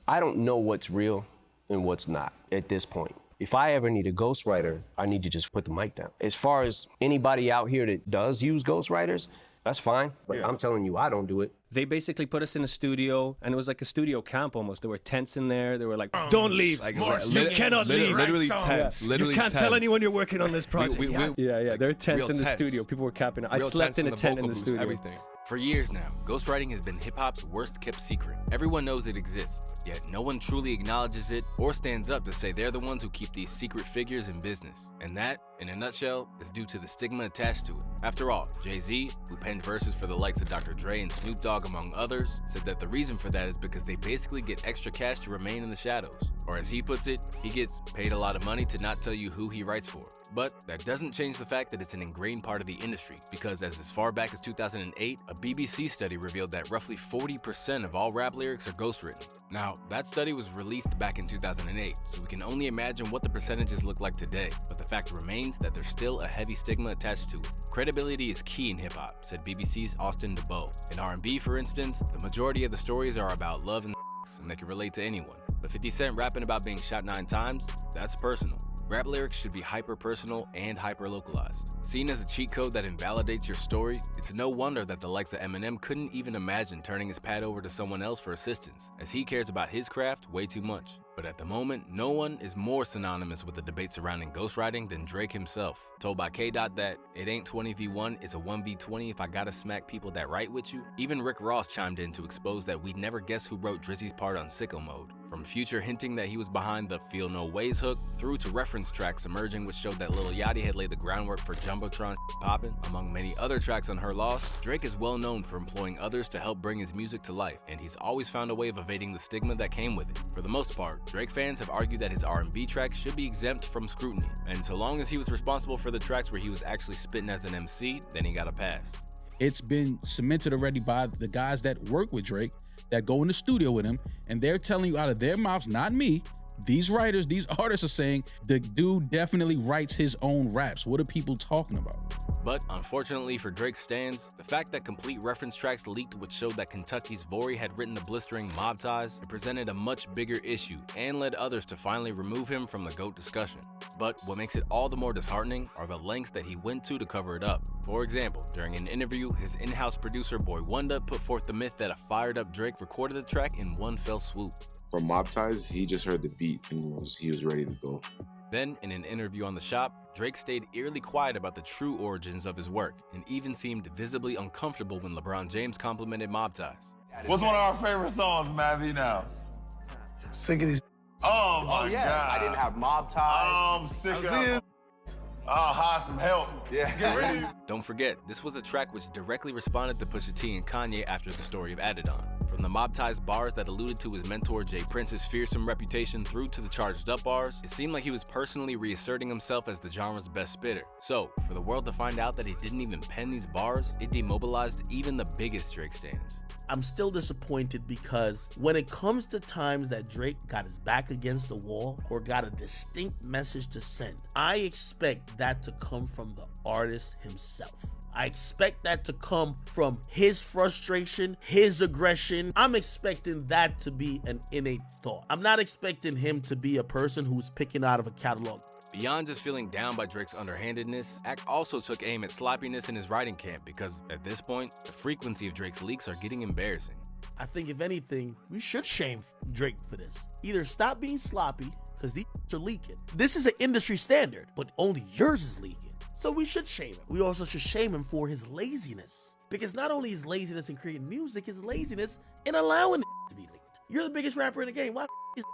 I don't know what's real and what's not at this point. If I ever need a ghostwriter, I need to just put the mic down. As far as anybody out here that does use ghostwriters, that's fine, but I'm telling you, I don't do it. They basically put us in a studio, and it was like a studio camp almost. There were tents in there. They were like, don't leave. You cannot leave. Literally tents. Literally you can't tell anyone you're working on this project. Yeah. There are tents in the studio. People were capping it. I slept in a tent in the studio. Everything. For years now, ghostwriting has been hip-hop's worst-kept secret. Everyone knows it exists, yet no one truly acknowledges it or stands up to say they're the ones who keep these secret figures in business. And that, in a nutshell, is due to the stigma attached to it. After all, Jay-Z, who penned verses for the likes of Dr. Dre and Snoop Dogg among others, said that the reason for that is because they basically get extra cash to remain in the shadows. Or as he puts it, he gets paid a lot of money to not tell you who he writes for. But that doesn't change the fact that it's an ingrained part of the industry, because as far back as 2008, a BBC study revealed that roughly 40% of all rap lyrics are ghostwritten. Now, that study was released back in 2008, so we can only imagine what the percentages look like today, but the fact remains that there's still a heavy stigma attached to it. Credibility is key in hip-hop, said BBC's Austin DeBow. In R&B, for instance, the majority of the stories are about love and they can relate to anyone. But 50 Cent rapping about being shot 9 times, that's personal. Rap lyrics should be hyper-personal and hyper-localized. Seen as a cheat code that invalidates your story, it's no wonder that the likes of Eminem couldn't even imagine turning his pad over to someone else for assistance, as he cares about his craft way too much. But at the moment, no one is more synonymous with the debate surrounding ghostwriting than Drake himself. Told by K-Dot that it ain't 20v1, it's a 1v20 if I gotta smack people that write with you. Even Rick Ross chimed in to expose that we'd never guess who wrote Drizzy's part on Sicko Mode. From Future hinting that he was behind the Feel No Ways hook, through to reference tracks emerging which showed that Lil Yachty had laid the groundwork for Jumbotron Poppin'. Among many other tracks on Her Loss, Drake is well known for employing others to help bring his music to life, and he's always found a way of evading the stigma that came with it. For the most part, Drake fans have argued that his R&B tracks should be exempt from scrutiny, and so long as he was responsible for the tracks where he was actually spitting as an MC, then he got a pass. It's been cemented already by the guys that work with Drake, that go in the studio with him, and they're telling you out of their mouths, not me, these writers, these artists are saying the dude definitely writes his own raps. What are people talking about? But unfortunately for Drake's stans, the fact that complete reference tracks leaked which showed that Kentucky's Vori had written the blistering Mob Ties, it presented a much bigger issue and led others to finally remove him from the GOAT discussion. But what makes it all the more disheartening are the lengths that he went to cover it up. For example, during an interview, his in-house producer Boy Wonder put forth the myth that a fired-up Drake recorded the track in one fell swoop. For Mob Ties, he just heard the beat and he was ready to go. Then, in an interview on The Shop, Drake stayed eerily quiet about the true origins of his work and even seemed visibly uncomfortable when LeBron James complimented Mob Ties. What's one of our favorite songs, Mavi, now? Sick of these. Oh my yeah. God. I didn't have Mob Ties. I'm sick of it. Oh, hide some help. Yeah. Get ready. Don't forget, this was a track which directly responded to Pusha T and Kanye after the story of Adidon. From the Mob Ties bars that alluded to his mentor Jay Prince's fearsome reputation through to the charged up bars, it seemed like he was personally reasserting himself as the genre's best spitter. So, for the world to find out that he didn't even pen these bars, it demobilized even the biggest Drake stans. I'm still disappointed because when it comes to times that Drake got his back against the wall or got a distinct message to send, I expect that to come from the artist himself. I expect that to come from his frustration, his aggression. I'm expecting that to be an innate thought. I'm not expecting him to be a person who's picking out of a catalog. Beyond just feeling down by Drake's underhandedness, Act also took aim at sloppiness in his writing camp because, at this point, the frequency of Drake's leaks are getting embarrassing. I think, if anything, we should shame Drake for this. Either stop being sloppy, because these are leaking. This is an industry standard, but only yours is leaking. So we should shame him. We also should shame him for his laziness. Because not only his laziness in creating music, his laziness in allowing to be leaked. You're the biggest rapper in the game. Why is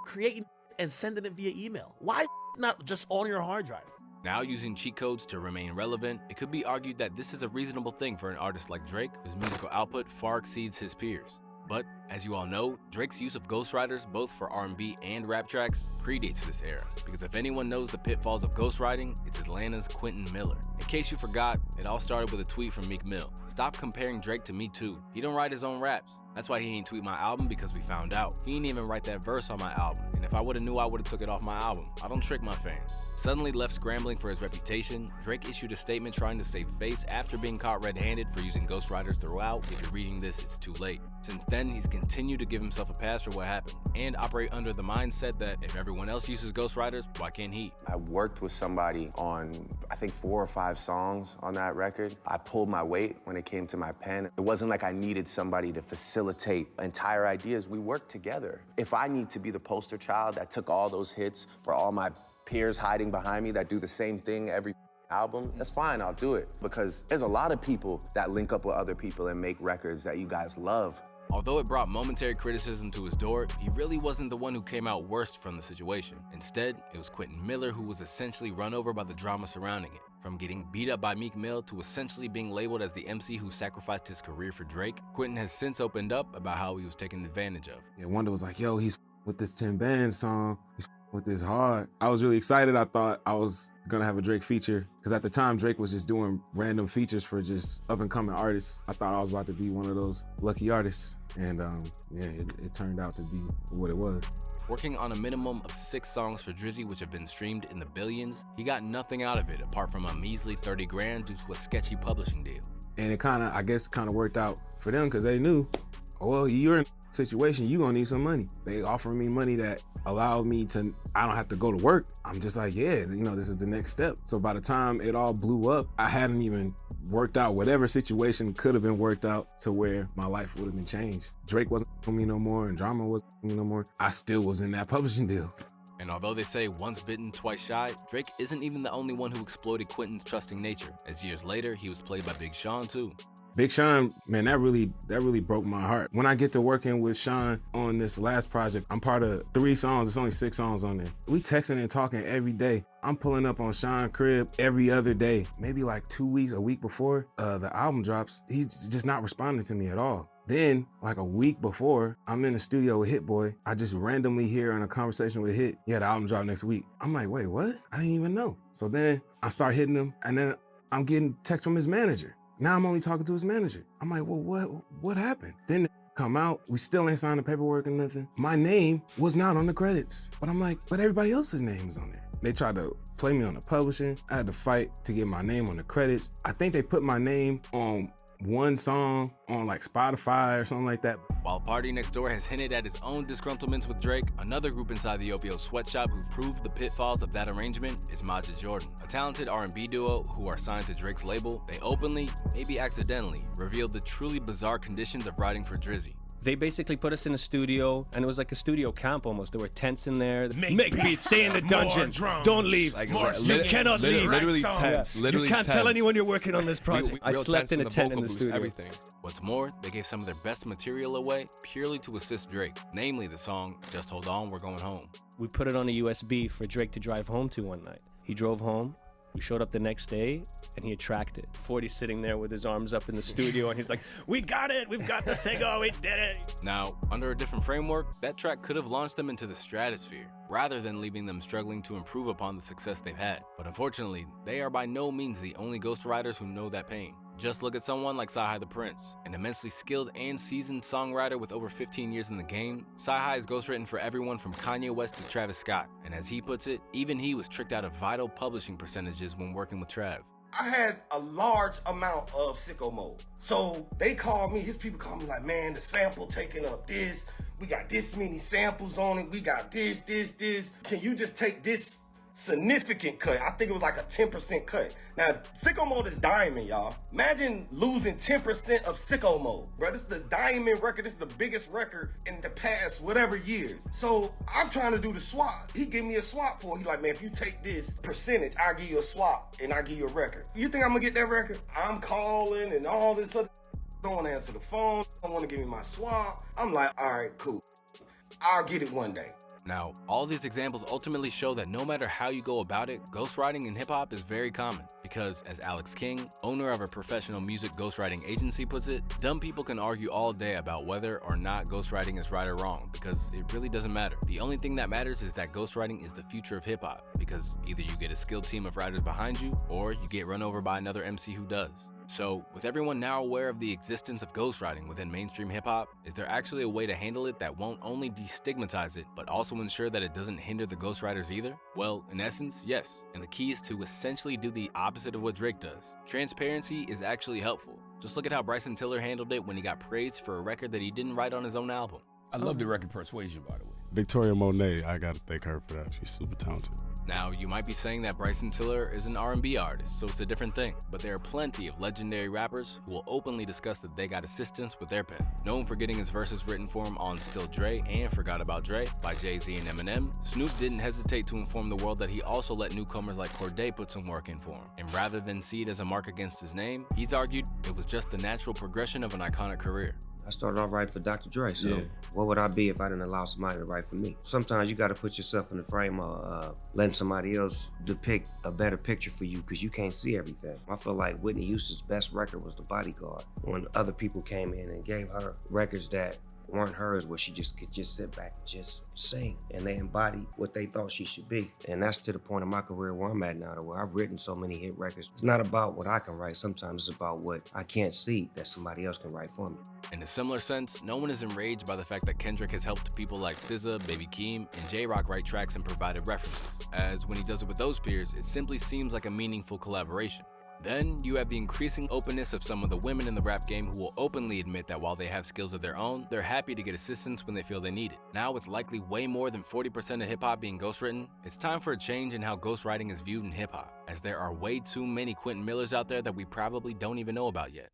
creating and sending it via email? Why not just on your hard drive? Now, using cheat codes to remain relevant, it could be argued that this is a reasonable thing for an artist like Drake, whose musical output far exceeds his peers. But, as you all know, Drake's use of ghostwriters, both for R&B and rap tracks, predates this era. Because if anyone knows the pitfalls of ghostwriting, it's Atlanta's Quentin Miller. In case you forgot, it all started with a tweet from Meek Mill. Stop comparing Drake to Me Too. He don't write his own raps. That's why he ain't tweet my album, because we found out. He ain't even write that verse on my album. And if I would've knew, I would've took it off my album. I don't trick my fans. Suddenly left scrambling for his reputation, Drake issued a statement trying to save face after being caught red-handed for using ghostwriters throughout. If you're reading this, it's too late. Since then, he's continued to give himself a pass for what happened and operate under the mindset that if everyone else uses ghostwriters, why can't he? I worked with somebody on, I think, 4 or 5 songs on that record. I pulled my weight when it came to my pen. It wasn't like I needed somebody to facilitate entire ideas. We worked together. If I need to be the poster child that took all those hits for all my peers hiding behind me that do the same thing every album, that's fine, I'll do it. Because there's a lot of people that link up with other people and make records that you guys love. Although it brought momentary criticism to his door, he really wasn't the one who came out worst from the situation. Instead, it was Quentin Miller who was essentially run over by the drama surrounding it. From getting beat up by Meek Mill to essentially being labeled as the MC who sacrificed his career for Drake, Quentin has since opened up about how he was taken advantage of. Yeah, Wonder was like, yo, he's with this 10 Band song, he's with this hard. I was really excited. I thought I was gonna have a Drake feature, because at the time Drake was just doing random features for just up and coming artists. I thought I was about to be one of those lucky artists, and yeah, it turned out to be what it was. Working on a minimum of 6 songs for Drizzy, which have been streamed in the billions, he got nothing out of it apart from a measly 30 grand due to a sketchy publishing deal. And it I guess worked out for them, because they knew, oh, well, you're in a situation, you gonna need some money. They offered me money that allowed me to, I don't have to go to work. I'm just like, yeah, this is the next step. So by the time it all blew up, I hadn't even worked out whatever situation could have been worked out to where my life would have been changed. Drake wasn't with me no more, and drama wasn't with me no more. I still was in that publishing deal. And although they say once bitten, twice shy, Drake isn't even the only one who exploited Quentin's trusting nature, as years later, he was played by Big Sean too. Big Sean, man, that really broke my heart. When I get to working with Sean on this last project, I'm part of 3 songs. It's only 6 songs on there. We texting and talking every day. I'm pulling up on Sean's crib every other day. Maybe like 2 weeks, a week before the album drops, he's just not responding to me at all. Then, like a week before, I'm in the studio with Hit Boy. I just randomly hear in a conversation with Hit, yeah, the album dropped next week. I'm like, wait, what? I didn't even know. So then I start hitting him, and then I'm getting text from his manager. Now I'm only talking to his manager. I'm like, well, what happened? Then they come out, we still ain't signed the paperwork or nothing. My name was not on the credits. But I'm like, but everybody else's name is on there. They tried to play me on the publishing. I had to fight to get my name on the credits. I think they put my name on one song on like Spotify or something like that. While Party Next Door has hinted at his own disgruntlements with Drake, another group inside the OVO sweatshop who've proved the pitfalls of that arrangement is Maison J, a talented R&B duo who are signed to Drake's label. They openly, maybe accidentally, revealed the truly bizarre conditions of writing for Drizzy. They basically put us in a studio, and it was like a studio camp almost. There were tents in there. Make beats, stay in the dungeon, don't leave. You cannot leave. Literally tents. Literally you can't tell anyone you're working on this project. I real slept in a tents tent in the vocal booths, studio. everything. What's more, they gave some of their best material away purely to assist Drake, namely the song Just Hold On, We're Going Home. We put it on a USB for Drake to drive home to one night. He drove home. We showed up the next day, and he had tracked it. 40's sitting there with his arms up in the studio, and he's like, we got it! We've got the single! We did it! Now, under a different framework, that track could have launched them into the stratosphere, rather than leaving them struggling to improve upon the success they've had. But unfortunately, they are by no means the only ghostwriters who know that pain. Just look at someone like Sci-Hi the Prince, an immensely skilled and seasoned songwriter with over 15 years in the game. Sci-Hi has ghostwritten for everyone from Kanye West to Travis Scott, and as he puts it, even he was tricked out of vital publishing percentages when working with Trav. I had a large amount of sicko mode. So they called me, his people called me like, man, the sample taking up this, we got this many samples on it, we got this. Can you just take this significant cut? I think it was like a 10% cut. Now, sicko mode is diamond, y'all. Imagine losing 10% of sicko mode, bro. This is the diamond record. This is the biggest record in the past whatever years. So I'm trying to do the swap. He gave me a swap for it. He like, man, if you take this percentage, I'll give you a swap and I'll give you a record. You think I'm gonna get that record? I'm calling and all this other. Don't want to answer the phone. Don't want to give me my swap. I'm like, all right, cool. I'll get it one day. Now, all these examples ultimately show that no matter how you go about it, ghostwriting in hip-hop is very common. Because, as Alex King, owner of a professional music ghostwriting agency puts it, dumb people can argue all day about whether or not ghostwriting is right or wrong, because it really doesn't matter. The only thing that matters is that ghostwriting is the future of hip-hop, because either you get a skilled team of writers behind you, or you get run over by another MC who does. So, with everyone now aware of the existence of ghostwriting within mainstream hip-hop, is there actually a way to handle it that won't only destigmatize it, but also ensure that it doesn't hinder the ghostwriters either? Well, in essence, yes, and the key is to essentially do the opposite of what Drake does. Transparency is actually helpful. Just look at how Bryson Tiller handled it when he got praised for a record that he didn't write on his own album. I love the record Persuasion, by the way. Victoria Monet, I gotta thank her for that. She's super talented. Now, you might be saying that Bryson Tiller is an R&B artist, so it's a different thing. But there are plenty of legendary rappers who will openly discuss that they got assistance with their pen. Known for getting his verses written for him on Still Dre and Forgot About Dre by Jay-Z and Eminem, Snoop didn't hesitate to inform the world that he also let newcomers like Cordae put some work in for him. And rather than see it as a mark against his name, he's argued it was just the natural progression of an iconic career. I started off writing for Dr. Dre, so what would I be if I didn't allow somebody to write for me? Sometimes you gotta put yourself in the frame of letting somebody else depict a better picture for you because you can't see everything. I feel like Whitney Houston's best record was The Bodyguard. When other people came in and gave her records that weren't hers, where she just could just sit back and just sing, and they embody what they thought she should be. And that's to the point of my career where I'm at now, to where I've written so many hit records. It's not about what I can write. Sometimes it's about what I can't see that somebody else can write for me. In a similar sense, no one is enraged by the fact that Kendrick has helped people like SZA, Baby Keem, and J-Rock write tracks and provided references, as when he does it with those peers, it simply seems like a meaningful collaboration. Then, you have the increasing openness of some of the women in the rap game who will openly admit that while they have skills of their own, they're happy to get assistance when they feel they need it. Now, with likely way more than 40% of hip-hop being ghostwritten, it's time for a change in how ghostwriting is viewed in hip-hop, as there are way too many Quentin Millers out there that we probably don't even know about yet.